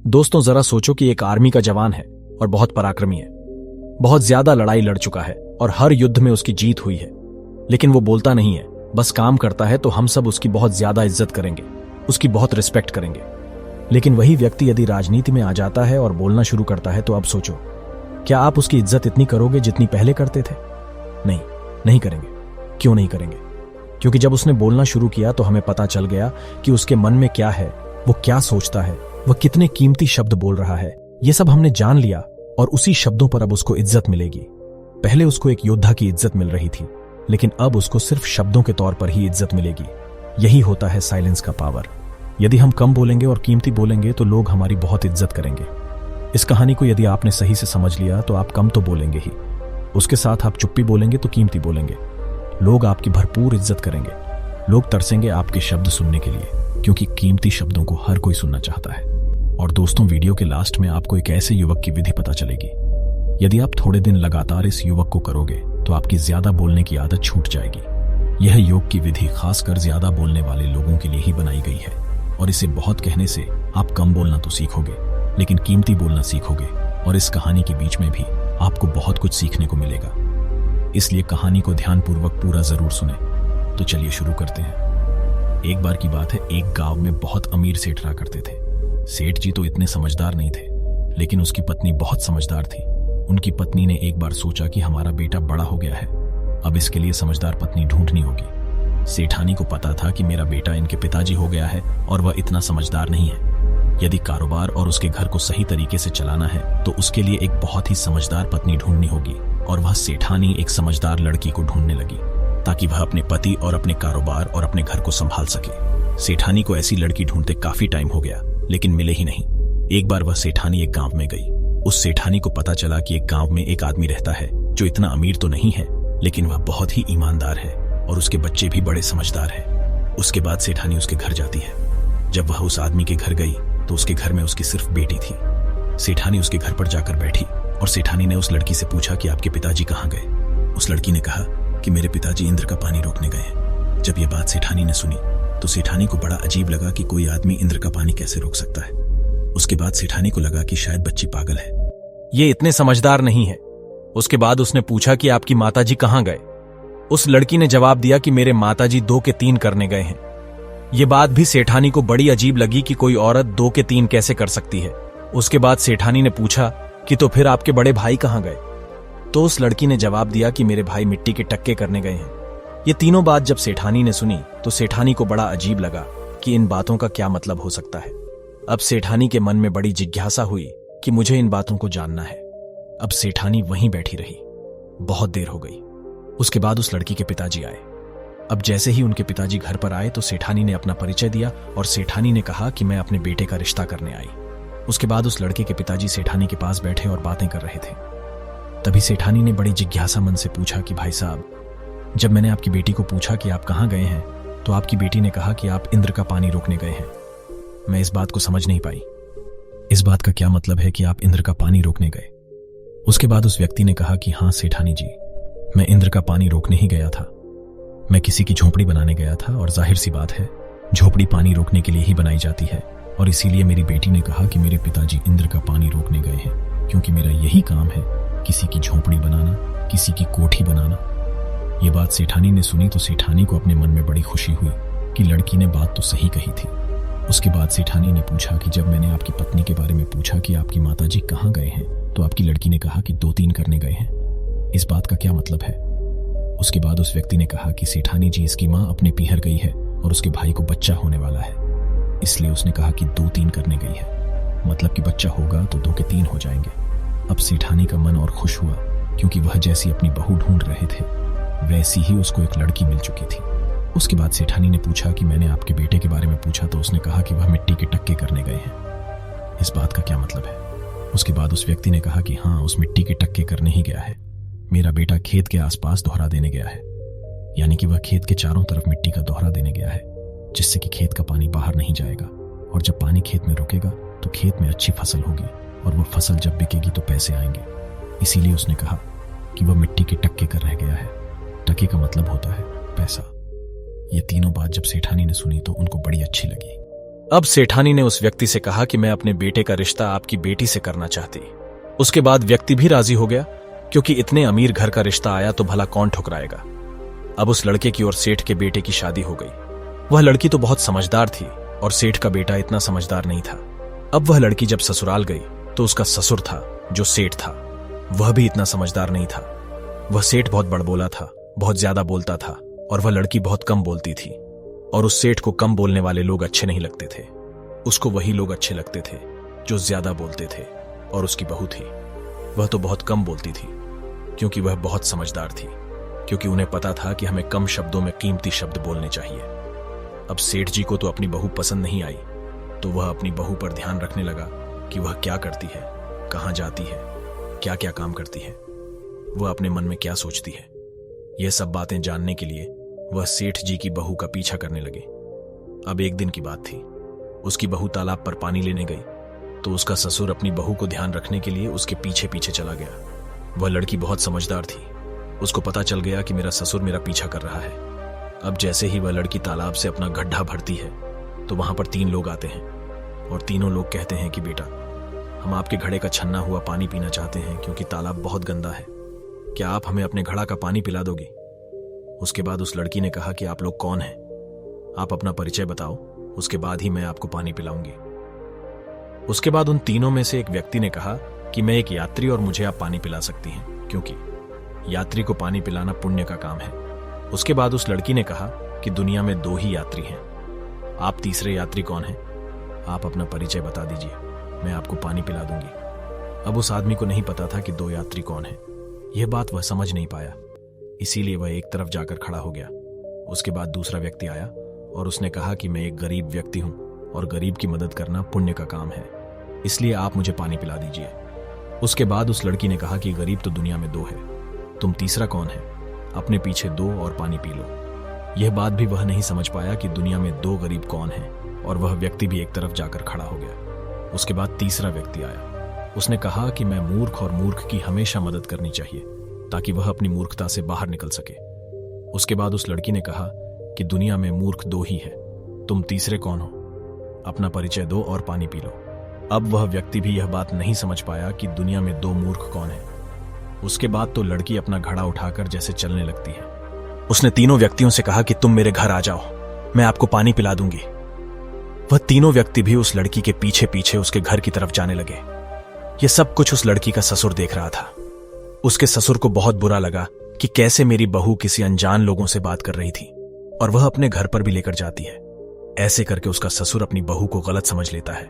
दोस्तों जरा सोचो कि एक आर्मी का जवान है और बहुत पराक्रमी है, बहुत ज्यादा लड़ाई लड़ चुका है और हर युद्ध में उसकी जीत हुई है, लेकिन वो बोलता नहीं है, बस काम करता है। तो हम सब उसकी बहुत ज्यादा इज्जत करेंगे, उसकी बहुत रिस्पेक्ट करेंगे। लेकिन वही व्यक्ति यदि राजनीति में आ जाता है और बोलना शुरू करता है, तो अब सोचो, क्या आप उसकी इज्जत इतनी करोगे जितनी पहले करते थे? नहीं करेंगे। क्यों नहीं करेंगे? क्योंकि जब उसने बोलना शुरू किया तो हमें पता चल गया कि उसके मन में क्या है, वो क्या सोचता है, वह कितने कीमती शब्द बोल रहा है। ये सब हमने जान लिया और उसी शब्दों पर अब उसको इज्जत मिलेगी। पहले उसको एक योद्धा की इज्जत मिल रही थी, लेकिन अब उसको सिर्फ शब्दों के तौर पर ही इज्जत मिलेगी। यही होता है साइलेंस का पावर। यदि हम कम बोलेंगे और कीमती बोलेंगे तो लोग हमारी बहुत इज्जत करेंगे। इस कहानी को यदि आपने सही से समझ लिया तो आप कम तो बोलेंगे ही, उसके साथ आप चुप्पी बोलेंगे तो कीमती बोलेंगे। लोग आपकी भरपूर इज्जत करेंगे। लोग तरसेंगे आपके शब्द सुनने के लिए, क्योंकि कीमती शब्दों को हर कोई सुनना चाहता है। और दोस्तों, वीडियो के लास्ट में आपको एक ऐसे युवक की विधि पता चलेगी। यदि आप थोड़े दिन लगातार इस युवक को करोगे तो आपकी ज्यादा बोलने की आदत छूट जाएगी। यह योग की विधि खासकर ज्यादा बोलने वाले लोगों के लिए ही बनाई गई है, और इसे बहुत कहने से आप कम बोलना तो सीखोगे, लेकिन कीमती बोलना सीखोगे। और इस कहानी के बीच में भी आपको बहुत कुछ सीखने को मिलेगा, इसलिए कहानी को ध्यानपूर्वक पूरा जरूर सुने। तो चलिए शुरू करते हैं। एक बार की बात है, एक गांव में बहुत अमीर सेठ रहा करते थे। सेठ जी तो इतने समझदार नहीं थे, लेकिन उसकी पत्नी बहुत समझदार थी। उनकी पत्नी ने एक बार सोचा कि हमारा बेटा बड़ा हो गया है, अब इसके लिए समझदार पत्नी ढूंढनी होगी। सेठानी को पता था कि मेरा बेटा इनके पिताजी हो गया है और वह इतना समझदार नहीं है। यदि कारोबार और उसके घर को सही तरीके से चलाना है तो उसके लिए एक बहुत ही समझदार पत्नी ढूंढनी होगी, और वह सेठानी एक समझदार लड़की को ढूंढने लगी ताकि वह अपने पति और अपने कारोबार और अपने घर को संभाल सके। सेठानी को ऐसी लड़की ढूंढते काफी टाइम हो गया, लेकिन मिले ही नहीं। एक बार वह सेठानी एक गांव में गई। उस सेठानी को पता चला कि एक गांव में एक आदमी रहता है जो इतना अमीर तो नहीं है, लेकिन वह बहुत ही ईमानदार है और उसके बच्चे भी बड़े समझदार हैं। उसके बाद सेठानी उसके घर जाती है। जब वह उस आदमी के घर गई तो उसके घर में उसकी सिर्फ बेटी थी। सेठानी उसके घर पर जाकर बैठी और सेठानी ने उस लड़की से पूछा कि आपके पिताजी कहाँ गए। उस लड़की ने कहा कि मेरे पिताजी इंद्र का पानी रोकने गए हैं। जब यह बात सेठानी ने सुनी तो सेठानी को बड़ा अजीब लगा कि कोई आदमी इंद्र का पानी कैसे रोक सकता है। उसके बाद सेठानी को लगा कि शायद बच्ची पागल है, ये इतने समझदार नहीं है। उसके बाद उसने पूछा कि आपकी माताजी कहाँ गए। उस लड़की ने जवाब दिया कि मेरे माताजी 2 के 3 करने गए हैं। ये बात भी सेठानी को बड़ी अजीब लगी कि कोई औरत 2 के 3 कैसे कर सकती है। उसके बाद सेठानी ने पूछा कि तो फिर आपके बड़े भाई कहाँ गए। तो उस लड़की ने जवाब दिया कि मेरे भाई मिट्टी के टक्के करने गए हैं। ये तीनों बात जब सेठानी ने सुनी तो सेठानी को बड़ा अजीब लगा कि इन बातों का क्या मतलब हो सकता है। अब सेठानी के मन में बड़ी जिज्ञासा हुई कि मुझे इन बातों को जानना है। अब सेठानी वहीं बैठी रही। बहुत देर हो गई। उसके बाद उस लड़की के पिताजी आए। अब जैसे ही उनके पिताजी घर पर आए तो सेठानी ने अपना परिचय दिया और सेठानी ने कहा कि मैं अपने बेटे का रिश्ता करने आई। उसके बाद उस लड़के के पिताजी सेठानी के पास बैठे और बातें कर रहे थे। तभी सेठानी ने बड़ी जिज्ञासा मन से पूछा कि भाई साहब, जब मैंने आपकी बेटी को पूछा कि आप कहाँ गए हैं तो आपकी बेटी ने कहा कि आप इंद्र का पानी रोकने गए हैं। मैं इस बात को समझ नहीं पाई। इस बात का क्या मतलब है कि आप इंद्र का पानी रोकने गए? उसके बाद उस व्यक्ति ने कहा कि हाँ सेठानी जी, मैं इंद्र का पानी रोकने ही गया था। मैं किसी की झोपड़ी बनाने गया था और जाहिर सी बात है, झोपड़ी पानी रोकने के लिए ही बनाई जाती है, और इसीलिए मेरी बेटी ने कहा कि मेरे पिताजी इंद्र का पानी रोकने गए हैं, क्योंकि मेरा यही काम है, किसी की झोपड़ी बनाना, किसी की कोठी बनाना। ये बात सेठानी ने सुनी तो सेठानी को अपने मन में बड़ी खुशी हुई कि लड़की ने बात तो सही कही थी। उसके बाद सेठानी ने पूछा कि जब मैंने आपकी पत्नी के बारे में पूछा कि आपकी माताजी कहाँ गए हैं तो आपकी लड़की ने कहा कि 2-3 करने गए हैं। इस बात का क्या मतलब है? उसके बाद उस व्यक्ति ने कहा कि सेठानी जी, इसकी माँ अपने पीहर गई है और उसके भाई को बच्चा होने वाला है, इसलिए उसने कहा कि 2-3 करने गई है, मतलब कि बच्चा होगा तो 2 के 3 हो जाएंगे। अब सेठानी का मन और खुश हुआ, क्योंकि वह जैसी अपनी बहू ढूंढ रहे थे वैसी ही उसको एक लड़की मिल चुकी थी। उसके बाद सेठानी ने पूछा कि मैंने आपके बेटे के बारे में पूछा तो उसने कहा कि वह मिट्टी के टक्के करने गए हैं। इस बात का क्या मतलब है? उसके बाद उस व्यक्ति ने कहा कि हाँ, उस मिट्टी के टक्के करने ही गया है। मेरा बेटा खेत के आसपास दोहरा देने गया है, यानी कि वह खेत के चारों तरफ मिट्टी का दोहरा देने गया है, जिससे कि खेत का पानी बाहर नहीं जाएगा, और जब पानी खेत में रुकेगा तो खेत में अच्छी फसल होगी, और वह फसल जब बिकेगी तो पैसे आएंगे। इसीलिए उसने कहा कि वह मिट्टी के टक्के कर रह गया है। टक्के का मतलब होता है पैसा। ये तीनों बात जब सेठानी ने सुनी तो उनको बड़ी अच्छी लगी। अब सेठानी ने उस व्यक्ति से कहा कि मैं अपने बेटे का रिश्ता आपकी बेटी से करना चाहती। उसके बाद व्यक्ति भी राजी हो गया, क्योंकि इतने अमीर घर का रिश्ता आया तो भला कौन ठुकराएगा। अब उस लड़के की और सेठ के बेटे की शादी हो गई। वह लड़की तो बहुत समझदार थी और सेठ का बेटा इतना समझदार नहीं था। अब वह लड़की जब ससुराल गई तो उसका ससुर था, जो सेठ था, वह भी इतना समझदार नहीं था। वह सेठ बहुत बड़बोला था, बहुत ज्यादा बोलता था, और वह लड़की बहुत कम बोलती थी। और उस सेठ को कम बोलने वाले लोग अच्छे नहीं लगते थे। उसको वही लोग अच्छे लगते थे जो ज्यादा बोलते थे। और उसकी बहू थी, वह तो बहुत कम बोलती थी, क्योंकि वह बहुत समझदार थी, क्योंकि उन्हें पता था कि हमें कम शब्दों में कीमती शब्द बोलने चाहिए। अब सेठ जी को तो अपनी बहू पसंद नहीं आई, तो वह अपनी बहू पर ध्यान रखने लगा कि वह क्या करती है, कहां जाती है, क्या क्या काम करती है, वह अपने मन में क्या सोचती है। यह सब बातें जानने के लिए वह सेठ जी की बहू का पीछा करने लगे। अब एक दिन की बात थी। उसकी बहू तालाब पर पानी लेने गई तो उसका ससुर अपनी बहू को ध्यान रखने के लिए उसके पीछे पीछे चला गया। वह लड़की बहुत समझदार थी। उसको पता चल गया कि मेरा ससुर मेरा पीछा कर रहा है। अब जैसे ही वह लड़की तालाब से अपना गड्ढा भरती है तो वहां पर 3 लोग आते हैं और तीनों लोग कहते हैं कि बेटा, हम आपके घड़े का छन्ना हुआ पानी पीना चाहते हैं, क्योंकि तालाब बहुत गंदा है। क्या आप हमें अपने घड़ा का पानी पिला दोगी? उसके बाद उस लड़की ने कहा कि आप लोग कौन हैं? आप अपना परिचय बताओ, उसके बाद ही मैं आपको पानी पिलाऊंगी। उसके बाद उन तीनों में से एक व्यक्ति ने कहा कि मैं एक यात्री और मुझे आप पानी पिला सकती हैं, क्योंकि यात्री को पानी पिलाना पुण्य का काम है। उसके बाद उस लड़की ने कहा कि दुनिया में 2 ही यात्री हैं। आप तीसरे यात्री कौन हैं? आप अपना परिचय बता दीजिए, मैं आपको पानी पिला दूंगी। अब उस आदमी को नहीं पता था कि 2 यात्री कौन हैं। यह बात वह समझ नहीं पाया, इसीलिए वह एक तरफ जाकर खड़ा हो गया। उसके बाद दूसरा व्यक्ति आया और उसने कहा कि मैं एक गरीब व्यक्ति हूं और गरीब की मदद करना पुण्य का काम है, इसलिए आप मुझे पानी पिला दीजिए। उसके बाद उस लड़की ने कहा कि गरीब तो दुनिया में 2 है, तुम तीसरा कौन है? अपने पीछे 2 और पानी पी लो। यह बात भी वह नहीं समझ पाया कि दुनिया में 2 गरीब कौन है, और वह व्यक्ति भी एक तरफ जाकर खड़ा हो गया। उसके बाद तीसरा व्यक्ति आया। उसने कहा कि मैं मूर्ख और मूर्ख की हमेशा मदद करनी चाहिए, ताकि वह अपनी मूर्खता से बाहर निकल सके। उसके बाद उस लड़की ने कहा कि दुनिया में मूर्ख 2 ही है, तुम तीसरे कौन हो? अपना परिचय दो और पानी पी लो। अब वह व्यक्ति भी यह बात नहीं समझ पाया कि दुनिया में 2 मूर्ख कौन है। उसके बाद तो लड़की अपना घड़ा उठाकर जैसे चलने लगती है। उसने तीनों व्यक्तियों से कहा कि तुम मेरे घर आ जाओ, मैं आपको पानी पिला दूंगी। वह तीनों व्यक्ति भी उस लड़की के पीछे पीछे उसके घर की तरफ जाने लगे। यह सब कुछ उस लड़की का ससुर देख रहा था। उसके ससुर को बहुत बुरा लगा कि कैसे मेरी बहू किसी अनजान लोगों से बात कर रही थी और वह अपने घर पर भी लेकर जाती है। ऐसे करके उसका ससुर अपनी बहू को गलत समझ लेता है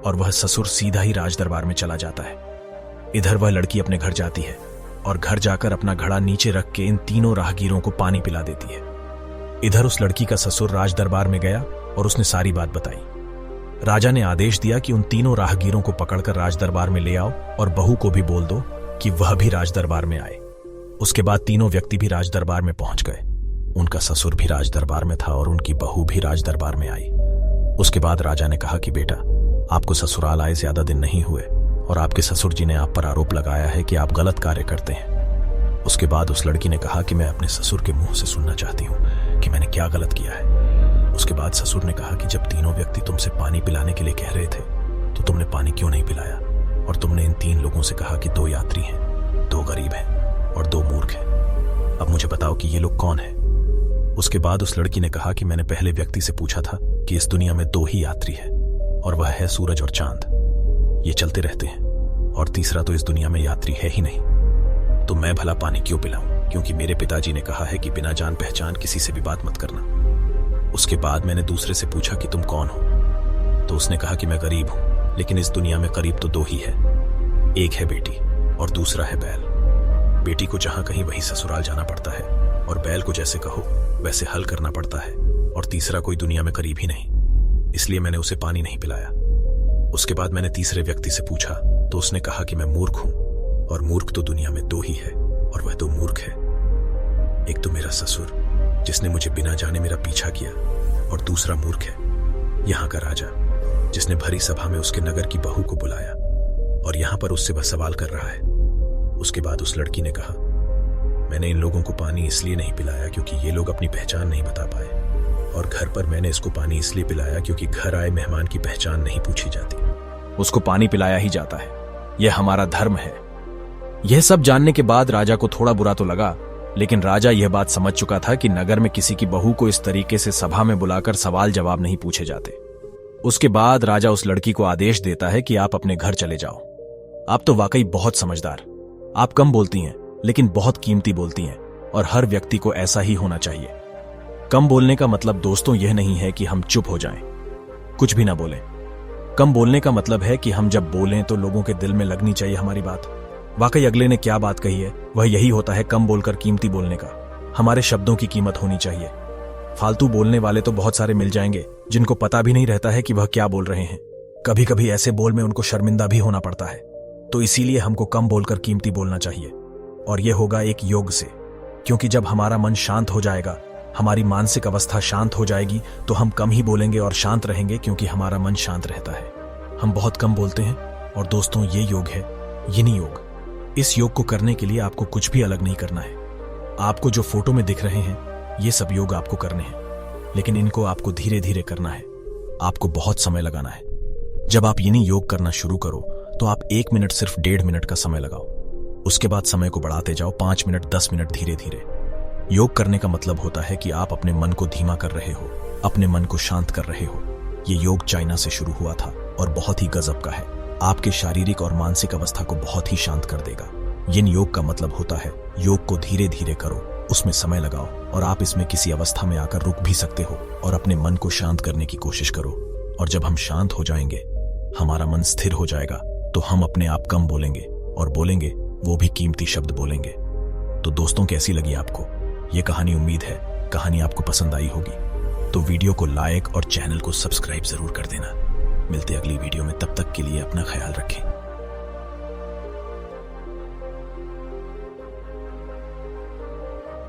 और वह ससुर सीधा ही राज दरबार में चला जाता है। इधर वह लड़की अपने घर जाती है और घर जाकर अपना घड़ा नीचे रख के इन तीनों राहगीरों को पानी पिला देती है। इधर उस लड़की का ससुर राज दरबार में गया और उसने सारी बात बताई। राजा ने आदेश दिया कि उन तीनों राहगीरों को पकड़कर राज दरबार में ले आओ और बहू को भी बोल दो कि वह भी राज दरबार में आए। उसके बाद तीनों व्यक्ति भी राज दरबार में पहुंच गए। उनका ससुर भी राज दरबार में था और उनकी बहू भी राज दरबार में आई। उसके बाद राजा ने कहा कि बेटा, आपको ससुराल आए ज्यादा दिन नहीं हुए और आपके ससुर जी ने आप पर आरोप लगाया है कि आप गलत कार्य करते हैं। उसके बाद उस लड़की ने कहा कि मैं अपने ससुर के मुंह से सुनना चाहती हूँ कि मैंने क्या गलत किया है। उसके बाद ससुर ने कहा कि जब तीनों व्यक्ति तुमसे पानी पिलाने के लिए कह रहे थे तो तुमने पानी क्यों नहीं पिलाया, और तुमने इन 3 लोगों से कहा कि 2 यात्री हैं, 2 गरीब हैं और 2 मूर्ख हैं। अब मुझे बताओ कि ये लोग कौन हैं? उसके बाद उस लड़की ने कहा कि मैंने पहले व्यक्ति से पूछा था कि इस दुनिया में 2 ही यात्री हैं और वह है सूरज और चांद। ये चलते रहते हैं और तीसरा तो इस दुनिया में यात्री है ही नहीं, तो मैं भला पानी क्यों पिलाऊं, क्योंकि मेरे पिताजी ने कहा है कि बिना जान पहचान किसी से भी बात मत करना। उसके बाद मैंने दूसरे से पूछा कि तुम कौन हो, तो उसने कहा कि मैं गरीब हूं, लेकिन इस दुनिया में करीब तो 2 ही है, एक है बेटी और दूसरा है बैल। बेटी को जहां कहीं वहीं ससुराल जाना पड़ता है और बैल को जैसे कहो वैसे हल करना पड़ता है, और तीसरा कोई दुनिया में करीब ही नहीं, इसलिए मैंने उसे पानी नहीं पिलाया। उसके बाद मैंने तीसरे व्यक्ति से पूछा तो उसने कहा कि मैं मूर्ख हूं, और मूर्ख तो दुनिया में 2 ही है और वह 2 मूर्ख है। एक तो मेरा ससुर जिसने मुझे बिना जाने मेरा पीछा किया, और दूसरा मूर्ख है यहाँ का राजा जिसने भरी सभा में उसके नगर की बहू को बुलाया और यहाँ पर उससे वह सवाल कर रहा है। उसके बाद उस लड़की ने कहा, मैंने इन लोगों को पानी इसलिए नहीं पिलाया क्योंकि ये लोग अपनी पहचान नहीं बता पाए और घर पर मैंने इसको पानी इसलिए पिलाया क्योंकि घर आए मेहमान की पहचान नहीं पूछी जाती, उसको पानी पिलाया ही जाता है। यह हमारा धर्म है। यह सब जानने के बाद राजा को थोड़ा बुरा तो लगा, लेकिन राजा यह बात समझ चुका था कि नगर में किसी की बहू को इस तरीके से सभा में बुलाकर सवाल जवाब नहीं पूछे जाते। उसके बाद राजा उस लड़की को आदेश देता है कि आप अपने घर चले जाओ। आप तो वाकई बहुत समझदार। आप कम बोलती हैं लेकिन बहुत कीमती बोलती हैं, और हर व्यक्ति को ऐसा ही होना चाहिए। कम बोलने का मतलब दोस्तों यह नहीं है कि हम चुप हो जाएं, कुछ भी ना बोलें। कम बोलने का मतलब है कि हम जब बोलें तो लोगों के दिल में लगनी चाहिए हमारी बात। वाकई अगले ने क्या बात कही है वह यही होता है कम बोलकर कीमती बोलने का। हमारे शब्दों की कीमत होनी चाहिए। फालतू बोलने वाले तो बहुत सारे मिल जाएंगे जिनको पता भी नहीं रहता है कि वह क्या बोल रहे हैं। कभी कभी ऐसे बोल में उनको शर्मिंदा भी होना पड़ता है। तो इसीलिए हमको कम बोलकर कीमती बोलना चाहिए, और यह होगा एक योग से। क्योंकि जब हमारा मन शांत हो जाएगा, हमारी मानसिक अवस्था शांत हो जाएगी, तो हम कम ही बोलेंगे और शांत रहेंगे, क्योंकि हमारा मन शांत रहता है। हम बहुत कम बोलते हैं, और दोस्तों ये योग है यिनी योग। इस योग को करने के लिए आपको कुछ भी अलग नहीं करना है। आपको जो फोटो में दिख रहे हैं ये सब योग आपको करने हैं, लेकिन इनको आपको धीरे धीरे करना है। आपको बहुत समय लगाना है। जब आप यिनी योग करना शुरू करो तो आप 1 मिनट सिर्फ 1.5 मिनट का समय लगाओ। उसके बाद समय को बढ़ाते जाओ, 5 मिनट, 10 मिनट, धीरे धीरे। योग करने का मतलब होता है कि आप अपने मन को धीमा कर रहे हो, अपने मन को शांत कर रहे हो। ये योग चाइना से शुरू हुआ था और बहुत ही गजब का है। आपके शारीरिक और मानसिक अवस्था को बहुत ही शांत कर देगा। यिन योग का मतलब होता है योग को धीरे धीरे करो, उसमें समय लगाओ, और आप इसमें किसी अवस्था में आकर रुक भी सकते हो और अपने मन को शांत करने की कोशिश करो। और जब हम शांत हो जाएंगे, हमारा मन स्थिर हो जाएगा, तो हम अपने आप कम बोलेंगे, और बोलेंगे वो भी कीमती शब्द बोलेंगे। तो दोस्तों कैसी लगी आपको ये कहानी? उम्मीद है कहानी आपको पसंद आई होगी। तो वीडियो को लाइक और चैनल को सब्सक्राइब जरूर कर देना। मिलते अगली वीडियो में, तब तक के लिए अपना ख्याल रखें।